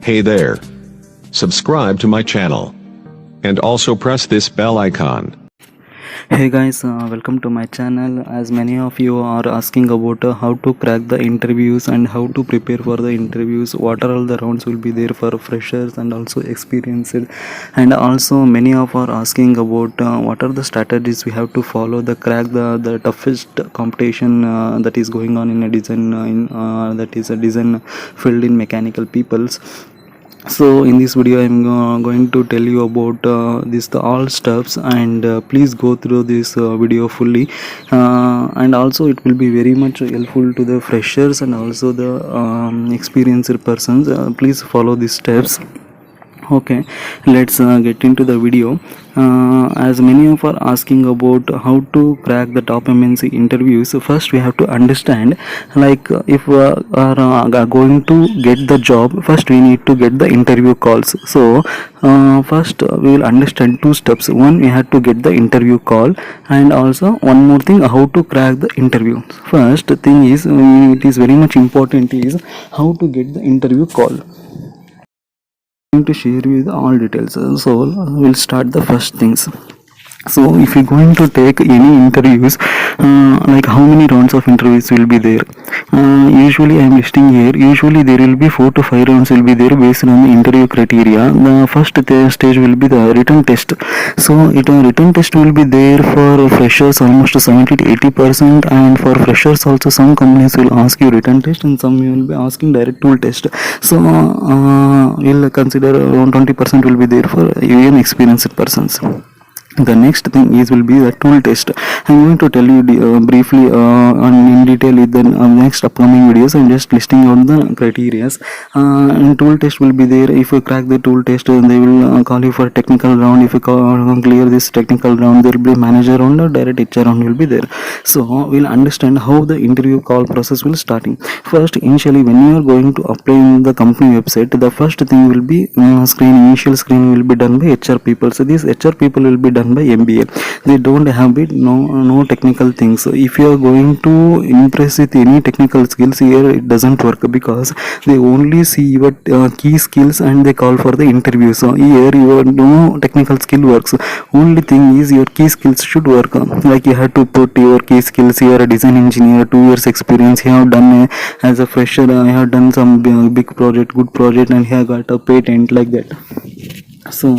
Hey there. Subscribe to my channel. And also press this bell icon. Hey guys, welcome to my channel. As many of you are asking about how to crack the interviews and how to prepare for the interviews, what are all the rounds will be there for freshers and also experienced, and also many of are asking about what are the strategies we have to follow the crack the toughest competition that is going on in a design that is a design field in mechanical peoples. So in this video I'm going to tell you about this the all steps, and please go through this video fully, and also it will be very much helpful to the freshers and also the experienced persons. Please follow these steps. Okay, let's get into the video. As many of are asking about how to crack the top MNC interviews, first we have to understand, like if we are going to get the job, first we need to get the interview calls. So first we will understand two steps. One, we have to get the interview call, and also one more thing, how to crack the interview. First thing is, it is very much important is how to get the interview call. To share with all details, so we'll start the first things. So if you're going to take any interviews, like how many rounds of interviews will be there, usually I'm listing here. Usually there will be 4 to 5 rounds will be there based on the interview criteria. The first stage will be the written test. So written test will be there for freshers almost 70 to 80%, and for freshers also some companies will ask you written test and some will be asking direct tool test. So we'll consider around 20% will be there for even experienced persons. The next thing is will be the tool test. I'm going to tell you briefly in detail with the next upcoming videos. I'm just listing out the criteria. And tool test will be there. If you crack the tool test, they will call you for technical round. If you clear this technical round, there will be manager round or direct HR round will be there. So we'll understand how the interview call process will starting. First, initially when you are going to apply in the company website, the first thing will be initial screen will be done by HR people. So these HR people will be done by MBA. They don't have it, no technical things. So if you are going to impress with any technical skills, here it doesn't work, because they only see your key skills and they call for the interview. So here your no technical skill works. Only thing is your key skills should work. Like you have to put your key skills. You are a design engineer, 2 years experience. You have done as a fresher, I have done some big project, good project, and have got a patent, like that. So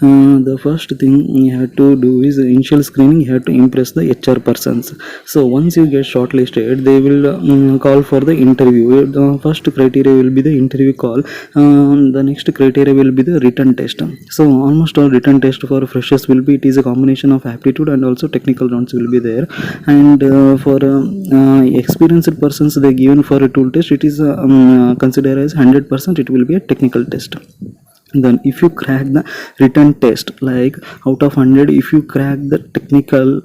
the first thing you have to do is initial screening. You have to impress the HR persons. So once you get shortlisted, they will call for the interview. The first criteria will be the interview call. The next criteria will be the written test. So almost all written test for freshers will be, it is a combination of aptitude and also technical rounds will be there. And for experienced persons, they given for a tool test, it is considered as 100%. It will be a technical test. Then if you crack the written test, like out of 100, if you crack the technical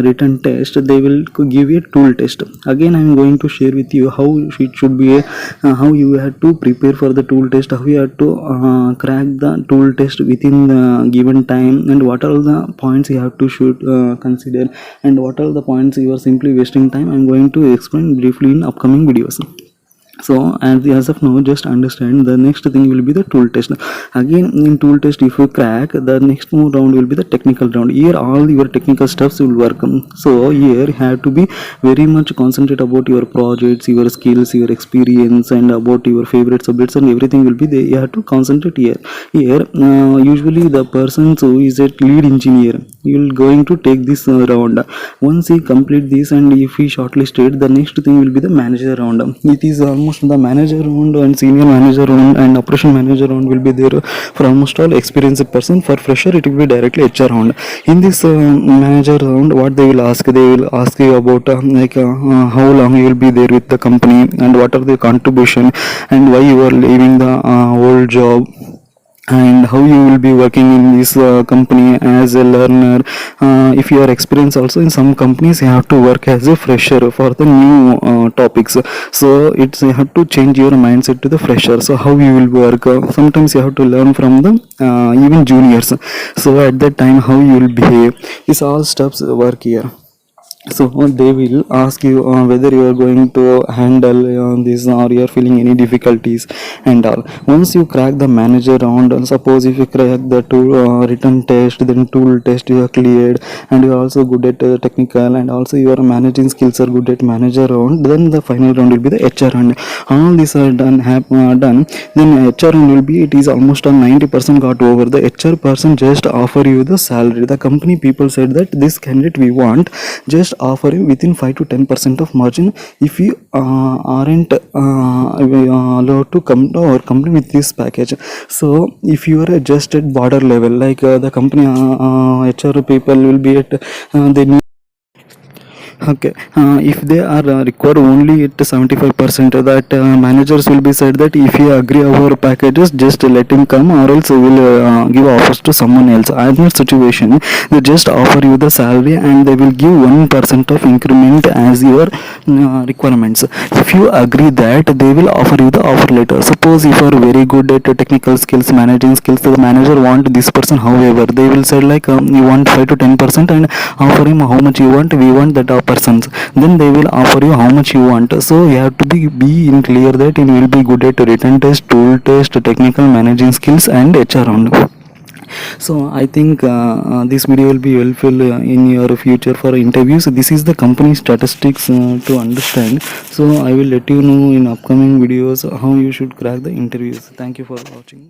written test, they will give you a tool test. Again, I am going to share with you how it should be how you have to prepare for the tool test, how you have to crack the tool test within the given time, and what are the points you have to consider, and what are the points you are simply wasting time. I am going to explain briefly in upcoming videos. So as of now, just understand the next thing will be the tool test. Again, in tool test, if you crack, the next round will be the technical round. Here all your technical stuffs will work. So here you have to be very much concentrate about your projects, your skills, your experience, and about your favorite subjects, and everything will be there. You have to concentrate here. Usually the person who is a lead engineer, you will going to take this round. Once he complete this and if he shortlisted, the next thing will be the manager round. It is almost the manager round and senior manager round and operation manager round will be there for almost all experienced person. For fresher, it will be directly HR round. In this manager round, what they will ask you about how long you will be there with the company, and what are the contribution, and why you are leaving the old job, and how you will be working in this company as a learner. If you are experienced also, in some companies you have to work as a fresher for the new topics. So it's you have to change your mindset to the fresher. So how you will work, sometimes you have to learn from the even juniors. So at that time how you will behave, is all steps work here. So they will ask you whether you are going to handle this or you are feeling any difficulties and all. Once you crack the manager round, suppose if you crack the tool written test, then tool test you are cleared, and you are also good at technical, and also your managing skills are good at manager round, then the final round will be the HR round. All these are done, then HR round will be, it is almost a 90% got over. The HR person just offer you the salary. The company people said that this candidate we want, just offer you within 5 to 10% of margin if you aren't allowed to come to our company with this package. So if you are just at border level, like the company HR people will be at they need. Okay, if they are required only at 75%, that managers will be said that if you agree our packages, just let him come, or else we will give offers to someone else. In that situation, they just offer you the salary and they will give 1% of increment as your requirements. If you agree that, they will offer you the offer letter. Suppose if you are very good at technical skills, managing skills, the manager want this person, however, they will say like you want 5 to 10% and offer him how much you want, we want that persons, then they will offer you how much you want. So you have to be in clear that you will be good at written test, tool test, technical, managing skills and HR round. So I think this video will be helpful in your future for interviews. This is the company statistics to understand. So I will let you know in upcoming videos how you should crack the interviews. Thank you for watching.